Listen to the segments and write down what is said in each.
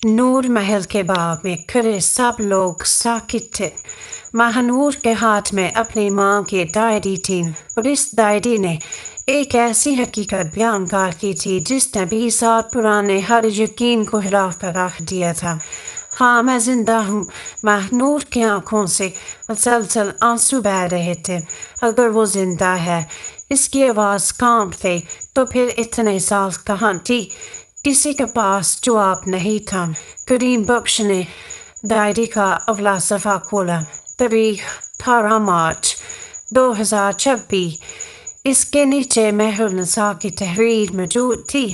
نور محل کے باغ میں کھڑے سب لوگ ساکت تھے۔ مہنور کے ہاتھ میں اپنی ماں کی ڈائری تھی اور اس ڈائری نے ایک ایسی حقیقت بیان کی تھی جس نے 20 سال پرانے ہر یقین کو ہلا کر رکھ دیا تھا۔ ہاں میں زندہ ہوں۔ مہنور کی آنکھوں سے مسلسل آنسو بہ رہے تھے۔ اگر وہ زندہ ہے، اس کی آواز کانپ گئی، تو پھر اتنے سال کہاں تھی؟ کسی کے پاس جواب نہیں تھا۔ کریم بخش نے ڈائری کا اگلا صفحہ کھولا۔ تاریخ 18 مارچ 2026۔ اس کے نیچے مہرالنساء کی تحریر موجود تھی۔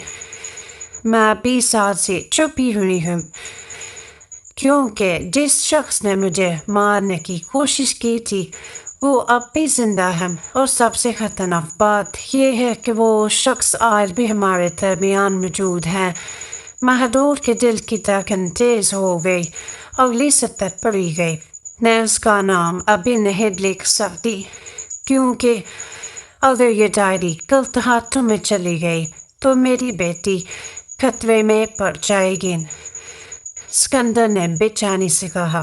میں 20 سال سے چھپی ہوئی ہوں، کیونکہ جس شخص نے مجھے مارنے کی کوشش کی تھی وہ اب بھی زندہ ہے، اور سب سے خطرناک بات یہ ہے کہ وہ شخص آج بھی ہمارے درمیان موجود ہے۔ مہنور کے دل کی دھڑکن تیز ہو گئی، اگلی سطر پڑھی گئی۔ میں اس کا نام ابھی نہیں لکھ سکتی، کیونکہ اگر یہ ڈائری غلط ہاتھوں میں چلی گئی تو میری بیٹی خطرے میں پڑ جائے گی۔ سکندر نے بے چینی سے کہا۔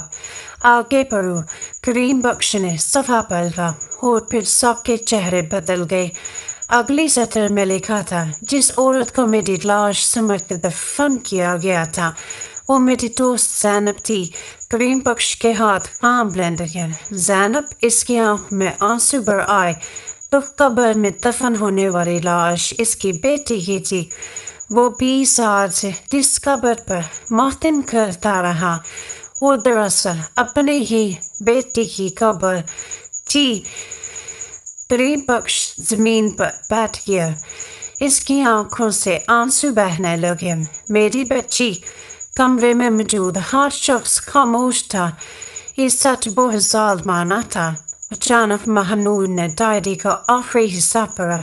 آگے پڑھو۔ کریم بخش نے صفحہ پلٹا اور پھر سب کے چہرے بدل گئے۔ اگلی سطر میں لکھا تھا، جس عورت کو میری لاش سمجھ کر دفن کیا گیا تھا وہ میری دوست زینب تھی۔ کریم بخش کے ہاتھ کانپنے لگے۔ زینب؟ اس کی آنکھ میں آنسو بھر آئے۔ تو قبر میں دفن ہونے والی لاش اس کی بیٹی کی تھی۔ وہ 20 سال سے جس قبر پر ماتم کرتا رہا وہ دراصل اپنی ہی بیٹی کی قبر تھی۔ کریم بخش زمین پر بیٹھ گیا۔ اس کی آنکھوں سے آنسو بہنے لگے۔ میری بچی؟ کمرے میں موجود ہر شخص خاموش تھا۔ یہ سچ بہت ظالمانہ تھا۔ اچانک مہنور نے ڈائری کا آخری حصہ پڑھا۔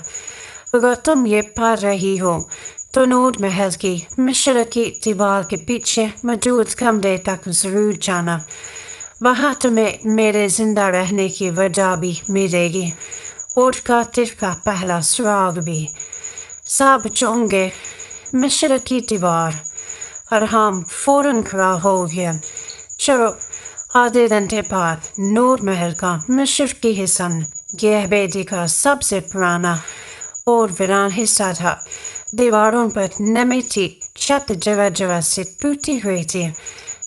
اگر تم یہ پڑھ رہی ہو تو نور محل کی مشرقی دیوار کے پیچھے موجود کمرے تک ضرور جانا۔ وہاں تمہیں میرے زندہ رہنے کی وجہ بھی ملے گی، اور قاتل کا پہلا سراغ بھی۔ سب چونگے مشرقی دیوار۔ ارحام فوراً کھڑا ہو گیا۔ چلو۔ آدھے گھنٹے بعد نور محل کا مشرقی حصہ یہ بیدی کا سب سے پرانا اور ویران حصہ تھا۔ دیواروں پر نمی تھی، چھت جگہ جگہ سے ٹوٹی ہوئی تھی۔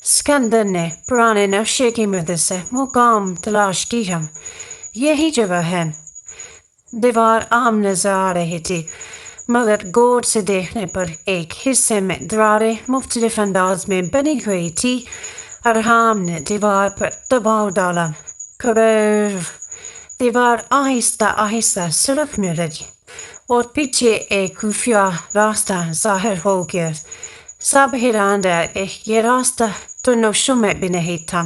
سکندر نے پرانے نقشے کی مدد سے مقام تلاش کیا۔ یہی جگہ ہے۔ دیوار عام نظر آ رہی تھی، مگر غور سے دیکھنے پر ایک حصے میں دراریں مختلف انداز میں بنی ہوئی تھی۔ ارحام نے دیوار پر دباؤ ڈالا۔ دیوار آہستہ آہستہ سرخ میں لگی اور پیچھے ایک خفیہ راستہ ظاہر ہو گیا۔ سب حیران رہ گئے۔ یہ راستہ تو نقشوں میں بھی نہیں تھا۔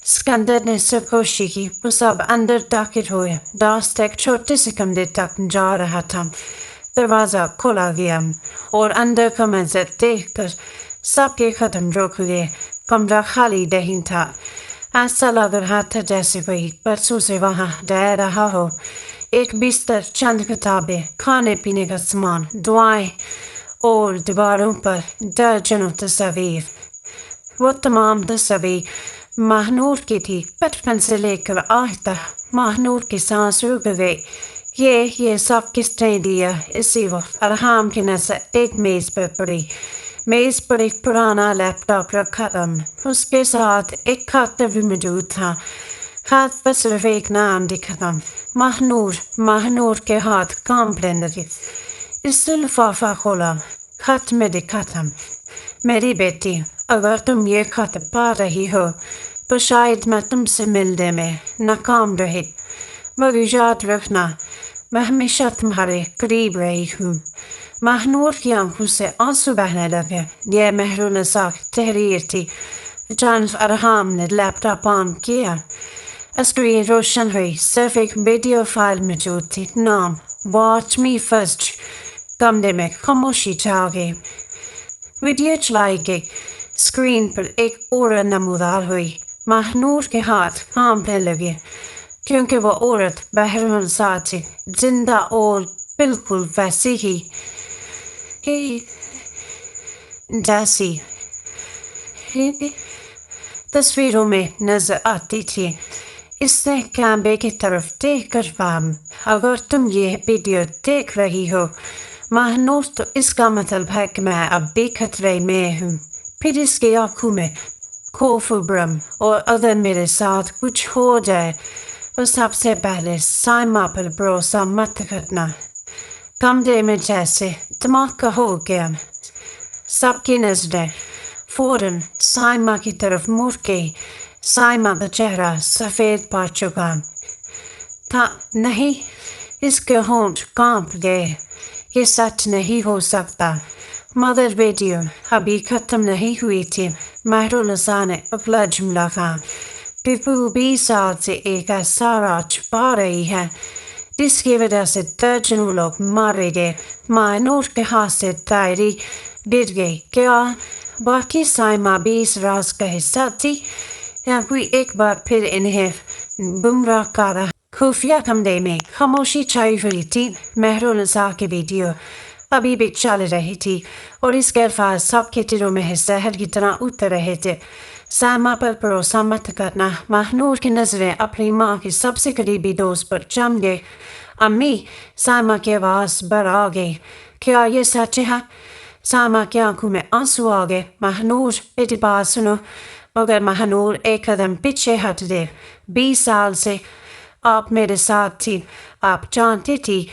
سکندر نے سرگوشی کی۔ وہ سب اندر داخل ہوئے۔ راستہ ایک چھوٹے سے کمرے تک جا رہا تھا۔ دروازہ کھولا گیا اور اندر کا منظر دیکھ کر سب کے قدم رک گئے۔ کمرہ خالی نہیں تھا۔ ایسا لگ رہا تھا جیسے کوئی برسوں سے وہاں رہ رہا ہو۔ ایک بستر، چند کتابیں، کھانے پینے کا سامان، دعائیں اور دیواروں پر درجنوں تصاویر۔ وہ تمام تصاویر مہنور کی تھی۔ بچپن سے لے کر آج تک مہنور کی سانس رک گئی۔ یہ سب کس نے دیا؟ اسی وقت ارحام کی نظر ایک میز پر پڑی۔ میز پر ایک پرانا لیپ ٹاپ رکھا تھا۔ اس کے ساتھ ایک خط بھی موجود تھا۔ خط پر صرف ایک نام لکھا تھا، مہنور۔ مہنور کے ہاتھ کانپنے لگے۔ اس نے لفافہ کھولا۔ خط میں لکھا تھا، میری بیٹی، اگر تم یہ خط پا رہی ہو تو شاید میں تم سے ملنے میں ناکام رہی، مگر یاد رکھنا میں ہمیشہ تمہارے قریب رہی ہوں۔ مہنور کی آنکھوں سے آنسو بہنے لگے۔ یہ مہرالنساء کی تحریر تھی۔ اچانک ارحام نے لیپ ٹاپ آن کیا۔ اسکرین روشن ہوئی۔ صرف ایک ویڈیو فائل موجود تھی۔ نام واچ می فرسٹ۔ کمرے میں خاموشی چھا گئی۔ ویڈیو چلائی گئی۔ اسکرین پر ایک عورت نمودار ہوئی۔ مہنور کے ہاتھ کانپنے لگے، کیونکہ وہ عورت مہرالنساء تھی، زندہ اور بالکل ویسی ہی جیسی تصویروں میں نظر آتی تھی۔ اس نے کیمرے کی طرف دیکھ کر کہا، اگر تم یہ ویڈیو دیکھ رہی ہو مہنور تو اس کا مطلب ہے کہ میں اب بھی خطرے میں ہوں۔ پھر اس کی آنکھوں میں خوف ابھرا، اور اگر میرے ساتھ کچھ ہو جائے تو سب سے پہلے سائمہ پر بھروسہ مت کرنا۔ کمرے میں جیسے دھماکہ ہو گیا، سب کی نظریں فوراً سائمہ کی طرف مڑ گئی۔ سائمہ کا چہرہ سفید پڑ چکا تھا۔ نہیں، اس کے ہونٹ کانپ گئے۔ یہ سچ نہیں ہو سکتا۔ مگر ویڈیو ابھی ختم نہیں ہوئی تھی۔ مہرالنساء نے اگلا جملہ کہا، ٹیپو 20 سال سے ایک ایسا راز چھپا رہی ہے جس کی وجہ سے درجنوں لوگ مارے گئے۔ مہنور کے ہاتھ سے ڈائری گر گئی۔ کیا باقی سائمہ بھی اس راز کا حصہ تھی، یا کوئی ایک بار پھر انہیں گمراہ کر رہا؟ خفیہ کمرے میں خاموشی چھائی ہوئی تھی۔ مہرالنساء کی ویڈیو ابھی بھی چل رہی تھی، اور اس کے الفاظ سب کے دلوں میں زہر کی طرح اتر رہے تھے۔ سائمہ پر بھروسہ مت کرنا۔ مہنور کی نظریں اپنی ماں کی سب سے قریبی دوست پر جم گئی۔ امی! سائمہ کی آواز بھر آ گئی۔ کیا یہ سچ ہے؟ سائمہ کی آنکھوں میں آنسو آ گئے۔ مہنور، میری بات سنو۔ مگر مہنور ایک قدم پیچھے ہٹ گئے۔ 20 سال سے آپ میرے ساتھ تھی۔ آپ جانتی تھی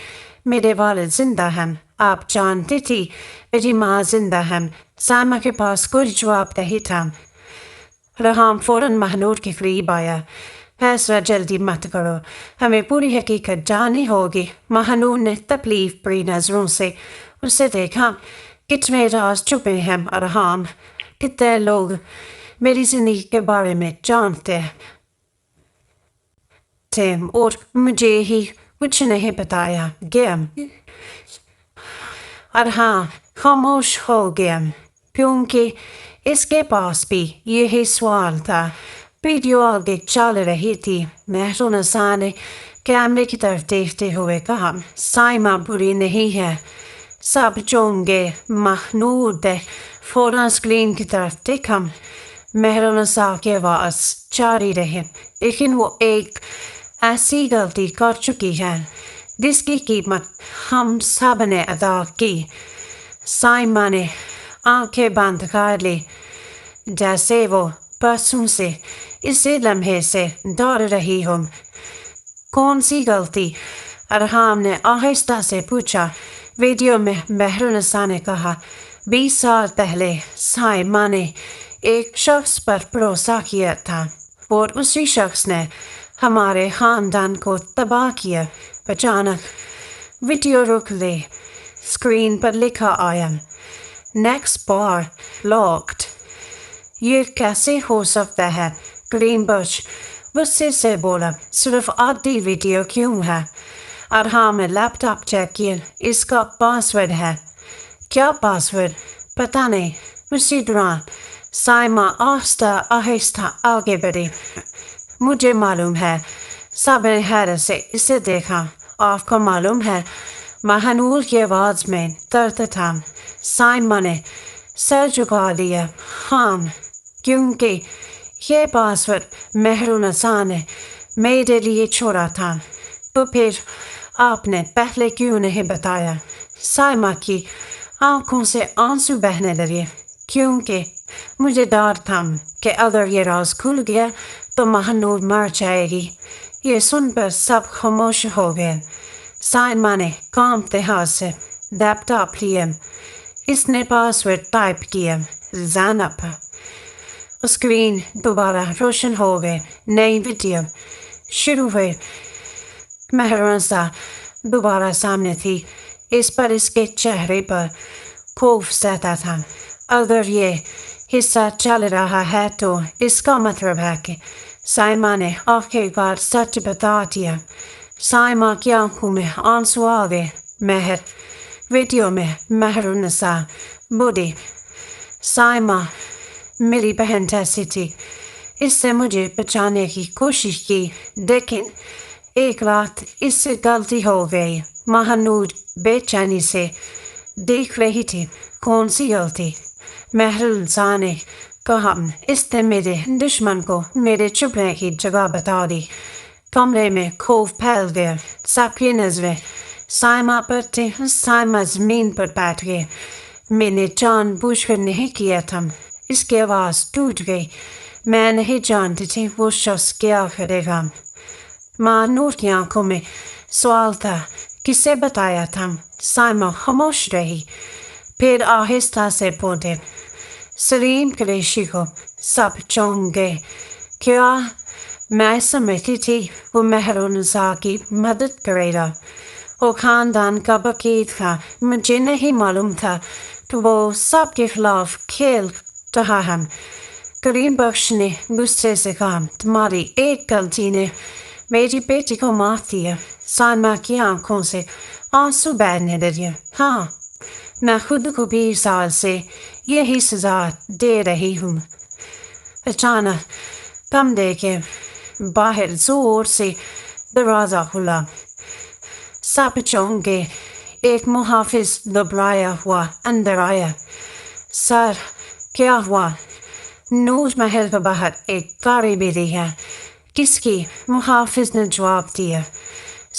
میرے والد زندہ ہیں۔ آپ جانتی تھی میری ماں زندہ ہیں۔ سائمہ کے پاس کوئی جواب نہیں تھا۔ ریحام فوراً مہنور کے قریب آیا۔ فیصلہ جلدی مت کرو، ہمیں پوری حقیقت جاننی ہوگی۔ مہنور نے تکلیف بھری نظروں سے اسے دیکھا۔ کتنے راز چھپے ہیں ریحام، کتنے لوگ میری زندگی کے بارے میں جانتے تھے اور مجھے ہی کچھ نہیں بتایا گیا۔ ریحام خاموش ہو گیا، کیونکہ اس کے پاس بھی یہی سوال تھا۔ ویڈیو آگے چل رہی تھی۔ مہرالنساء نے کیمرے کی طرف دیکھتے ہوئے کہا، سائمہ بری نہیں ہے۔ سب چونک گئے۔ مہنور نے فوراً اسکرین کی طرف دیکھا۔ مہرالنساء کی آواز جاری رہی، لیکن وہ ایک ایسی غلطی کر چکی ہے جس کی قیمت ہم سب نے ادا کی۔ سائمہ نے آنکھیں بند کر لی، جیسے وہ برسوں سے اسی لمحے سے ڈر رہی ہو۔ کون سی غلطی؟ ریحام نے آہستہ سے پوچھا۔ ویڈیو میں مہرالنساء نے کہا، 20 سال پہلے سائمہ نے ایک شخص پر بھروسہ کیا تھا، اور اسی شخص نے ہمارے خاندان کو تباہ کیا۔ اچانک ویڈیو رک گئی۔ اسکرین پر لکھا آیا، نیکسٹ بار لاکڈ۔ یہ کیسے ہو سکتا ہے؟ گرین بش غصے سے بولا، صرف آدھی ویڈیو کیوں ہے؟ ریحام نے لیپ ٹاپ چیک کیا، اس کا پاسورڈ ہے۔ کیا پاسورڈ؟ پتہ نہیں۔ اسی دوران سائمہ آہستہ آہستہ آگے بڑھی۔ مجھے معلوم ہے۔ سب نے حیرت سے اسے دیکھا۔ آپ کو معلوم ہے؟ مہنور کی آواز میں درد تھا۔ سائمہ نے سر جھکا لیا۔ ہاں، کیونکہ یہ پاسورڈ مہرالنساء نے میرے لیے چھوڑا تھا۔ تو پھر آپ نے پہلے کیوں نہیں بتایا؟ سائمہ کی آنکھوں سے آنسو بہنے لگے، کیونکہ مجھے ڈر تھا کہ اگر یہ راز کھل گیا تو مہنور مر جائے گی۔ یہ سن کر سب خاموش ہو گئے۔ سائمہ نے کانپتے ہاتھ سے لیپ ٹاپ لیا۔ اس نے پاسورڈ ٹائپ کیا، زینب۔ اسکرین دوبارہ روشن ہو گئی۔ نئی ویڈیو شروع ہوئی۔ مہرالنساء دوبارہ سامنے تھی۔ اس پر اس کے چہرے پر خوف زیادہ تھا۔ اگر یہ حصہ چل رہا ہے تو اس کا مطلب ہے کہ سائمہ نے آخر کار سچ بتا دیا۔ سائمہ کی آنکھوں میں آنسو آ گئے۔ ویڈیو میں مہرالنساء بولی، سائمہ میری بہن جیسی تھی۔ اس سے مجھے بچانے کی کوشش کی، لیکن ایک رات اس سے غلطی ہو گئی۔ مہنور بے چینی سے دیکھ رہی تھی۔ کون سی غلطی؟ مہرالنساء نے تو ہم اس نے میرے دشمن کو میرے چھپنے کی جگہ بتا دی. کمرے میں خوف پھیل گیا. سب کی نظریں سائمہ پر تھی. سائمہ زمین پر بیٹھ گئی. میں نے جان بوجھ کر نہیں کیا تھا. اس کی آواز ٹوٹ گئی. میں نہیں جانتی تھی وہ شخص کیا کرے گا. ماں نور کی آنکھوں میں سوال تھا. کسے بتایا تھا؟ سائمہ خاموش رہی. پھر آہستہ سے بولے. سلیم قریشی کو. سب چونک گئے. کیا؟ میں سمجھتی تھی وہ مہرالنساء کی مدد کرے گا. وہ خاندان کا وکیل تھا. مجھے نہیں معلوم تھا کہ وہ سب کے خلاف کھیل رہا ہے. کریم بخش نے غصے سے کہا. تمہاری ایک غلطی نے میری بیٹی کو معاف دیا. سائمہ کی آنکھوں سے آنسو بہنے لگے. ہاں، میں خود کو 20 سال سے یہی سزا دے رہی ہوں. اچانک کمرے کے باہر زور سے دروازہ کھلا. سب چونک گئے. ایک محافظ گھبرایا ہوا اندر آیا. سر، کیا ہوا؟ نور محل کے باہر ایک گاڑی ملی ہے. کس کی؟ محافظ نے جواب دیا.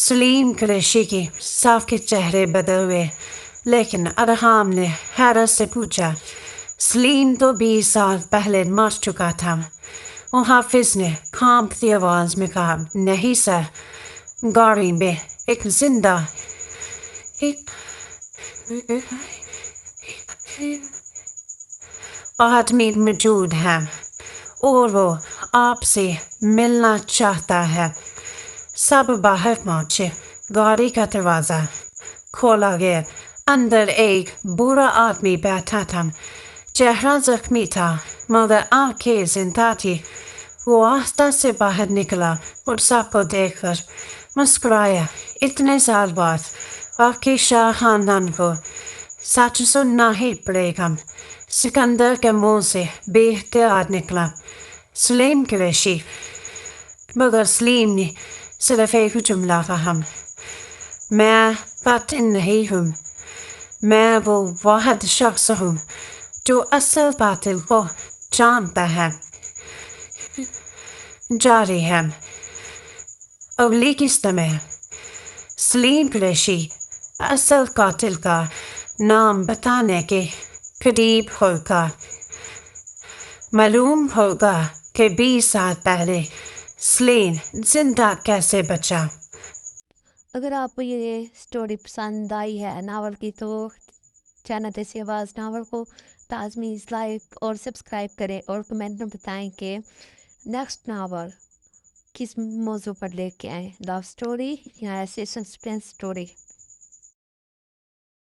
سلیم قریشی کی. سب کے چہرے بدل گئے. لیکن ارحام نے حیرت سے پوچھا. سلیم تو 20 سال پہلے مر چکا تھا. محافظ نے کانپتی آواز میں کہا. نہیں سر، گاڑی میں ایک زندہ آدمی موجود ہے اور وہ آپ سے ملنا چاہتا ہے. سب باہر پہنچے. گاڑی کا دروازہ کھولا گیا. اندر ایک بوڑھا آدمی بیٹھا تھا. چہرہ زخمی تھا مگر آنکھیں زندہ تھی. وہ آہستہ سے باہر نکلا اور سب کو دیکھ کر مسکرایا. اتنے سال بعد واقعی شاہ خاندان کو سچ سننا ہی پڑے گا. سکندر کے منہ سے بے اختیار نکلا. سلیم قریشی. مگر سلیم نے صرف ایک جملہ کہا. میں قاتل نہیں ہوں. میں وہ واحد شخص ہوں جو اصل قاتل کو جانتا ہے. جاری ہے. اگلی قسط میں سلیم قریشی اصل قاتل کا نام بتانے کے قریب ہوگا. معلوم ہوگا کہ 20 سال پہلے سلیم زندہ کیسے بچا. اگر آپ کو یہ سٹوری پسند آئی ہے ناول کی تو چینل دیسی آواز ناول کو لازمی لائک اور سبسکرائب کریں اور کمنٹ میں بتائیں کہ نیکسٹ ناول کس موضوع پر لے کے آئیں. لو سٹوری یا ایسے سسپینس سٹوری.